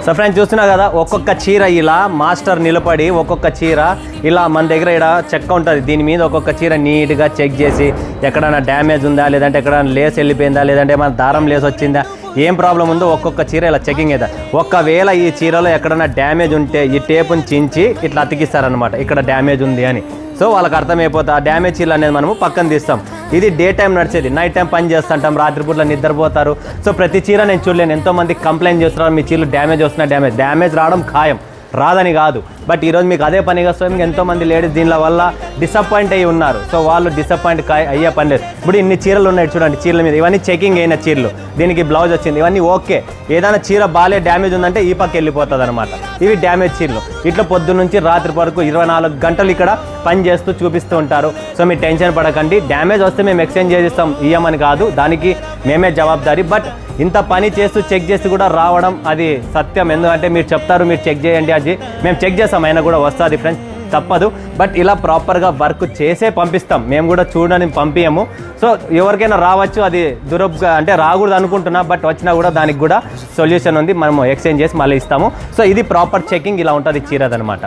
So friends చూస్తున్నా కదా, ఒక్కొక్క చీర ఇలా మాస్టర్ నిలబడి ఒక్కొక్క చీర ఇలా మన దగ్గర ఇక్కడ చెక్క ఉంటుంది, దీని మీద ఒక్కొక్క చీర నీట్గా చెక్ చేసి ఎక్కడైనా డ్యామేజ్ ఉందా, లేదంటే ఎక్కడైనా లేస్ వెళ్ళిపోయిందా, లేదంటే మన దారం లేస్ వచ్చిందా, ఏం ప్రాబ్లం ఉందో ఒక్కొక్క చీర ఇలా చెకింగ్ అవుతుంది. ఒకవేళ ఈ చీరలో ఎక్కడైనా డ్యామేజ్ ఉంటే ఈ టేపుని చించి ఇట్లా అతికిస్తారనమాట, ఇక్కడ డ్యామేజ్ ఉంది అని. సో వాళ్ళకి అర్థమైపోతుంది. ఆ డ్యామేజ్ చీరలు అనేది మనము పక్కన తీస్తాం. ఇది డే టైం నడిచేది, నైట్ టైం పని చేస్తుంటాం, రాత్రిపూట్ల నిద్రపోతారు. సో ప్రతి చీర నేను చూడలేను, ఎంతోమంది కంప్లైంట్ చేస్తున్నారు మీ చీరలు డ్యామేజ్ వస్తున్నాయి. డ్యామేజ్ రావడం ఖాయం, రాదని కాదు. బట్ ఈరోజు మీకు అదే పనిగా వస్తుంది. ఎంతోమంది లేడీస్ దీనిల వల్ల డిసప్పాయింట్ అయ్యి ఉన్నారు. సో వాళ్ళు డిసప్పాయింట్ అయ్యే పని లేదు. ఇప్పుడు ఇన్ని చీరలు ఉన్నాయి చూడండి, చీరల మీద ఇవన్నీ చెకింగ్ అయిన చీరలు, దీనికి బ్లౌజ్ వచ్చింది, ఇవన్నీ ఓకే. ఏదైనా చీర బాలే డ్యామేజ్ ఉందంటే ఈ పక్క వెళ్ళిపోతుంది అనమాట. ఇవి డ్యామేజ్ చీరలు. ఇట్లా పొద్దున్న నుంచి రాత్రి వరకు 24 గంటలు ఇక్కడ పని చేస్తూ చూపిస్తూ ఉంటారు. సో మీరు టెన్షన్ పడకండి, డ్యామేజ్ వస్తే మేము ఎక్స్చేంజ్ చేసిస్తాం, ఇయ్యమని కాదు, దానికి మేమే జవాబుదారీ. బట్ ఇంత పని చేస్తూ చెక్ చేసి కూడా రావడం అది సత్యం. ఎందుకంటే మీరు చెప్తారు మీరు చెక్ చేయండి, అది మేము చెక్ చేస్తాం, అయినా కూడా వస్తుంది ఫ్రెండ్స్, తప్పదు. బట్ ఇలా ప్రాపర్గా వర్క్ చేసే పంపిస్తాం, మేము కూడా చూడని పంపించము. సో ఎవరికైనా రావచ్చు, అది అంటే రాకూడదు అనుకుంటున్నా, బట్ వచ్చినా కూడా దానికి కూడా సొల్యూషన్ ఉంది, మనము ఎక్స్చేంజ్ చేసి మళ్ళీ ఇస్తాము. సో ఇది ప్రాపర్ చెకింగ్ ఇలా ఉంటుంది చీరదనమాట.